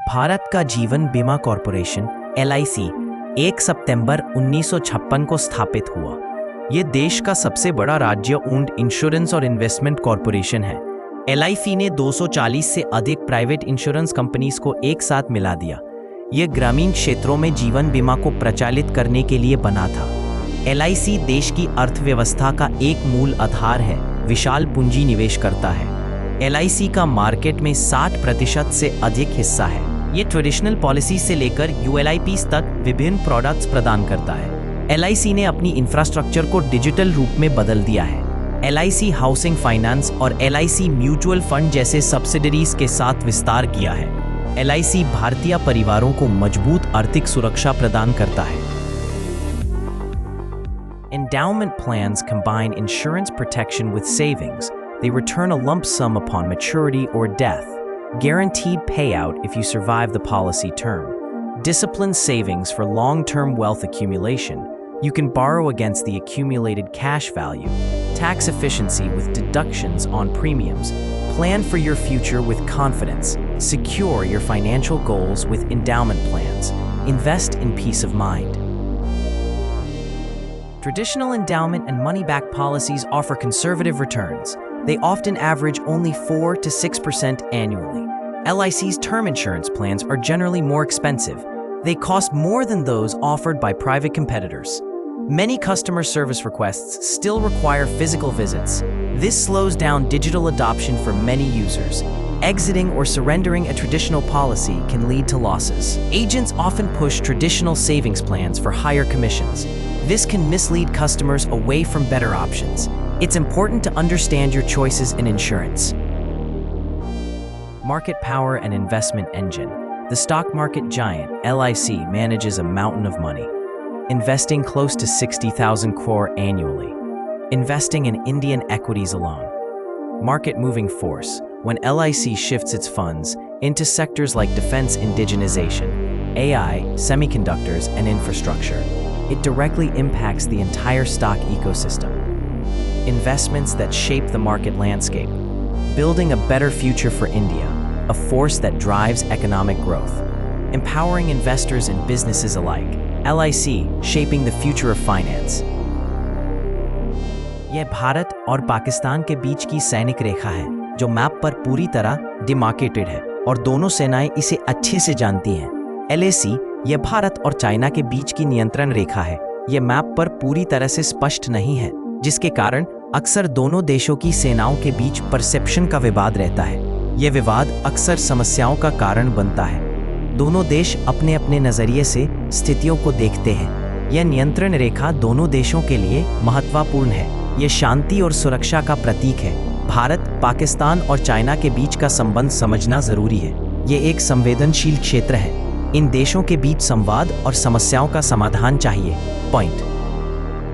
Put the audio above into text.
भारत का जीवन बीमा कॉरपोरेशन LIC 1 सितंबर 1956 को स्थापित हुआ। ये देश का सबसे बड़ा राज्य ओन्ड इंश्योरेंस और इन्वेस्टमेंट कॉरपोरेशन है। LIC ने 240 से अधिक प्राइवेट इंश्योरेंस कंपनीज को एक साथ मिला दिया। ये ग्रामीण क्षेत्रों में जीवन बीमा को प्रचालित करने के लिए बना था। LIC देश की अर्थव्यवस्था का एक मूल आधार है, विशाल पूंजी निवेश करता है। LIC का मार्केट में 60% से अधिक हिस्सा है। ये ट्रेडिशनल पॉलिसी से लेकर ULIPs तक विभिन्न प्रोडक्ट्स प्रदान करता है। LIC ने अपनी इंफ्रास्ट्रक्चर को डिजिटल रूप में बदल दिया है। LIC हाउसिंग फाइनेंस और LIC म्यूचुअल फंड जैसे सब्सिडरीज के साथ विस्तार किया है। LIC भारतीय परिवारों को मजबूत आर्थिक सुरक्षा प्रदान करता है। Endowment plans combine insurance protection with savings. They return a lump sum upon maturity or death. Guaranteed payout if you survive the policy term. Disciplined savings for long-term wealth accumulation. You can borrow against the accumulated cash value. Tax efficiency with deductions on premiums. Plan for your future with confidence. Secure your financial goals with endowment plans. Invest in peace of mind. Traditional endowment and money-back policies offer conservative returns. They often average only 4 to 6% annually. LIC's term insurance plans are generally more expensive. They cost more than those offered by private competitors. Many customer service requests still require physical visits. This slows down digital adoption for many users. Exiting or surrendering a traditional policy can lead to losses. Agents often push traditional savings plans for higher commissions. This can mislead customers away from better options. It's important to understand your choices in insurance. Market power and investment engine. The stock market giant, LIC, manages a mountain of money, investing close to 60,000 crore annually, investing in Indian equities alone. Market moving force. When LIC shifts its funds into sectors like defense indigenization, AI, semiconductors, and infrastructure, it directly impacts the entire stock ecosystem. Investments that shape the market landscape, building a better future for India, a force that drives economic growth, empowering investors and businesses alike. LIC, shaping the future of finance. यह भारत और पाकिस्तान के बीच की सैनिक रेखा है, जो map पर पूरी तरह डिमार्केटेड है और दोनों सेनाएं इसे अच्छे से जानती हैं। LAC, यह भारत और चाइना के बीच की नियंत्रण रेखा है। यह मैप पर पूरी तरह से स्पष्ट नहीं है, जिसके कारण अक्सर दोनों देशों की सेनाओं के बीच परसेप्शन का विवाद रहता है। यह विवाद अक्सर समस्याओं का कारण बनता है। दोनों देश अपने अपने नजरिए से स्थितियों को देखते हैं। यह नियंत्रण रेखा दोनों देशों के लिए महत्वपूर्ण है। यह शांति और सुरक्षा का प्रतीक है। भारत, पाकिस्तान और चाइना के बीच का संबंध समझना जरूरी है। यह एक संवेदनशील क्षेत्र है। इन देशों के बीच संवाद और समस्याओं का समाधान चाहिए। पॉइंट।